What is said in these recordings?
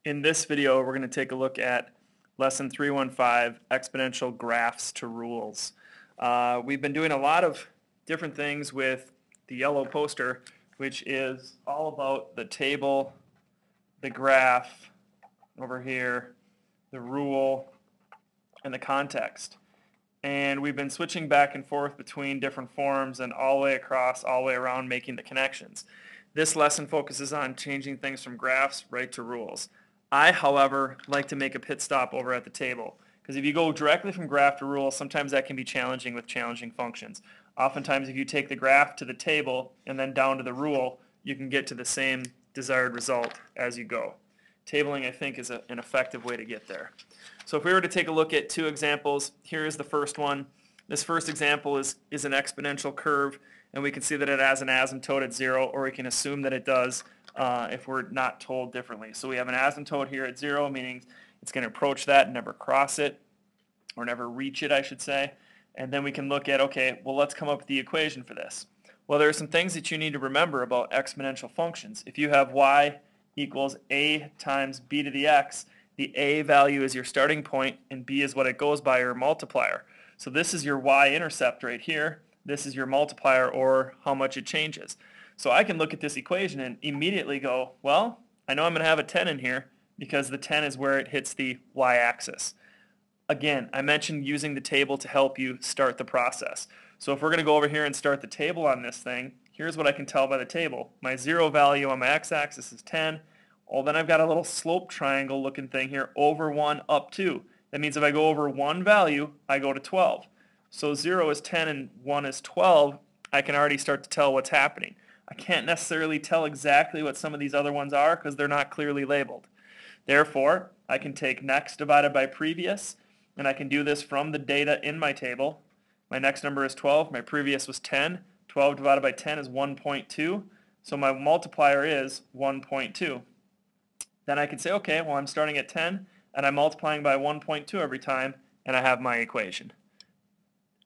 In this video, we're going to take a look at Lesson 3.1.5, Exponential Graphs to Rules. We've been doing a lot of different things with the yellow poster, which is all about the table, the graph, over here, the rule, and the context. And we've been switching back and forth between different forms and all the way across, all the way around, making the connections. This lesson focuses on changing things from graphs right to rules. I, however, like to make a pit stop over at the table, because if you go directly from graph to rule, sometimes that can be challenging with challenging functions. Oftentimes, if you take the graph to the table and then down to the rule, you can get to the same desired result as you go. Tabling, I think, is an effective way to get there. So if we were to take a look at two examples, here is the first one. This first example is an exponential curve, and we can see that it has an asymptote at 0, or we can assume that it does if we're not told differently. So we have an asymptote here at 0, meaning it's going to approach that and never cross it, or never reach it, I should say. And then we can look at, okay, well, let's come up with the equation for this. Well, there are some things that you need to remember about exponential functions. If you have y equals a times b to the x, the a value is your starting point, and b is what it goes by, or multiplier. So this is your y-intercept right here. This is your multiplier, or how much it changes. So I can look at this equation and immediately go, well, I know I'm going to have a 10 in here because the 10 is where it hits the y-axis. Again, I mentioned using the table to help you start the process. So if we're going to go over here and start the table on this thing, here's what I can tell by the table. My 0 value on my x-axis is 10. Well, then I've got a little slope triangle looking thing here, over 1, up 2. That means if I go over one value, I go to 12. So 0 is 10 and 1 is 12. I can already start to tell what's happening. I can't necessarily tell exactly what some of these other ones are because they're not clearly labeled. Therefore, I can take next divided by previous, and I can do this from the data in my table. My next number is 12. My previous was 10. 12 divided by 10 is 1.2. So my multiplier is 1.2. Then I can say, okay, well, I'm starting at 10, and I'm multiplying by 1.2 every time, and I have my equation.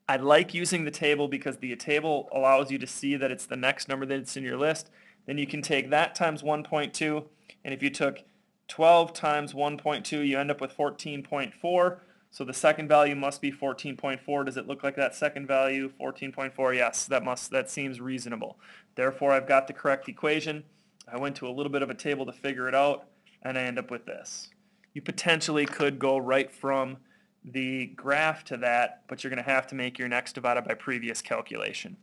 I like using the table because the table allows you to see that it's the next number that's in your list. Then you can take that times 1.2, and if you took 12 times 1.2, you end up with 14.4. So the second value must be 14.4. Does it look like that second value, 14.4? Yes, that seems reasonable. Therefore, I've got the correct equation. I went to a little bit of a table to figure it out, and I end up with this. You potentially could go right from the graph to that, but you're going to have to make your next divided by previous calculation.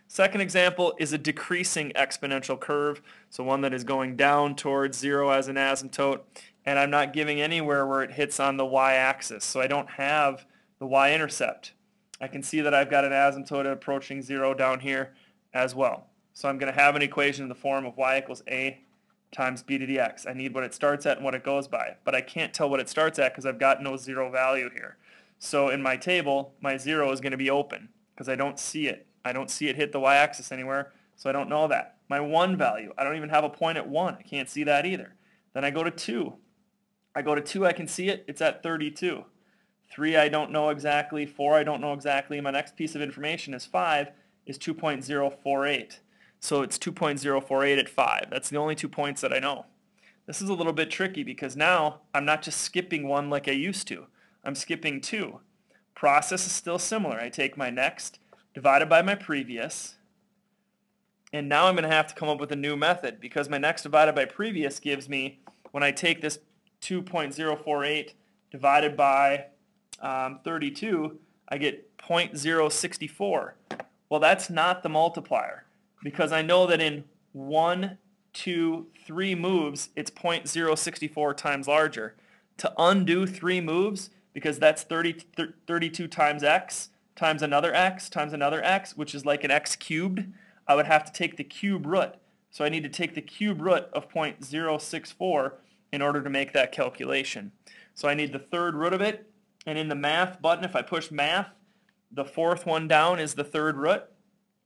Second example is a decreasing exponential curve, so one that is going down towards 0 as an asymptote, and I'm not giving anywhere where it hits on the y-axis, so I don't have the y-intercept. I can see that I've got an asymptote approaching 0 down here as well. So I'm going to have an equation in the form of y equals a times b to the x. I need what it starts at and what it goes by, but I can't tell what it starts at because I've got no 0 value here. So in my table, my 0 is going to be open because I don't see it. I don't see it hit the y-axis anywhere, so I don't know that. My 1 value, I don't even have a point at 1. I can't see that either. Then I go to 2. I go to 2, I can see it. It's at 32. 3, I don't know exactly. 4, I don't know exactly. My next piece of information is 5 is 2.048. So it's 2.048 at 5. That's the only 2 points that I know. This is a little bit tricky because now I'm not just skipping 1 like I used to. I'm skipping 2. Process is still similar. I take my next divided by my previous, and now I'm going to have to come up with a new method because my next divided by previous gives me, when I take this 2.048 divided by 32, I get 0.064. Well, that's not the multiplier, because I know that in 1, 2, 3 moves, it's 0.064 times larger. To undo 3 moves, because that's 32 times x, times another x, times another x, which is like an x cubed, I would have to take the cube root. So I need to take the cube root of 0.064 in order to make that calculation. So I need the third root of it, and in the math button, if I push math, the fourth one down is the third root.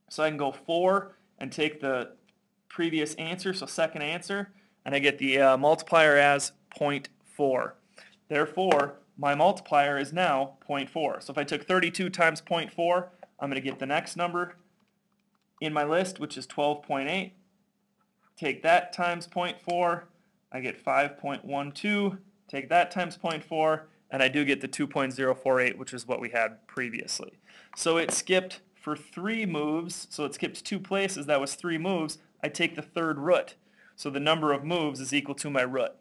So I can go 4 and take the previous answer, so second answer, and I get the multiplier as 0.4. Therefore, my multiplier is now 0.4. So if I took 32 times 0.4, I'm going to get the next number in my list, which is 12.8. Take that times 0.4, I get 5.12, take that times 0.4, and I do get the 2.048, which is what we had previously. So it skipped for 3 moves, so it skipped 2 places, that was 3 moves. I take the third root. So the number of moves is equal to my root.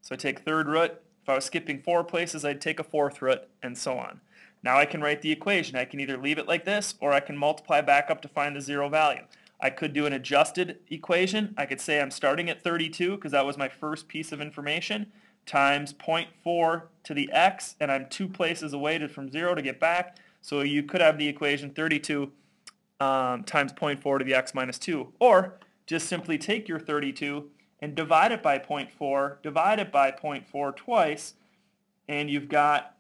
So I take third root. If I was skipping 4 places, I'd take a fourth root, and so on. Now I can write the equation. I can either leave it like this, or I can multiply back up to find the 0 value. I could do an adjusted equation. I could say I'm starting at 32, because that was my first piece of information, times 0.4 to the x, and I'm 2 places away from 0 to get back. So you could have the equation 32 times 0.4 to the x minus 2. Or just simply take your 32 and divide it by 0.4, divide it by 0.4 twice, and you've got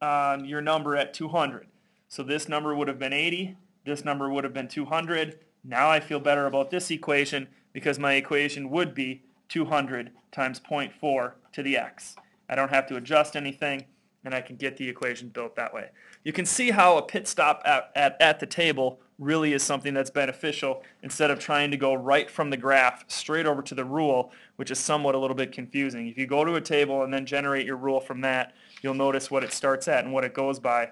your number at 200. So this number would have been 80, this number would have been 200. Now I feel better about this equation because my equation would be 200 times 0.4 to the x. I don't have to adjust anything, and I can get the equation built that way. You can see how a pit stop at the table really is something that's beneficial instead of trying to go right from the graph straight over to the rule, which is somewhat a little bit confusing. If you go to a table and then generate your rule from that, you'll notice what it starts at and what it goes by,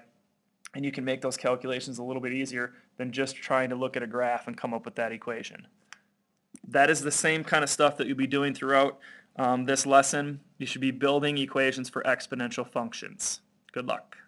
and you can make those calculations a little bit easier than just trying to look at a graph and come up with that equation. That is the same kind of stuff that you'll be doing throughout this lesson. You should be building equations for exponential functions. Good luck.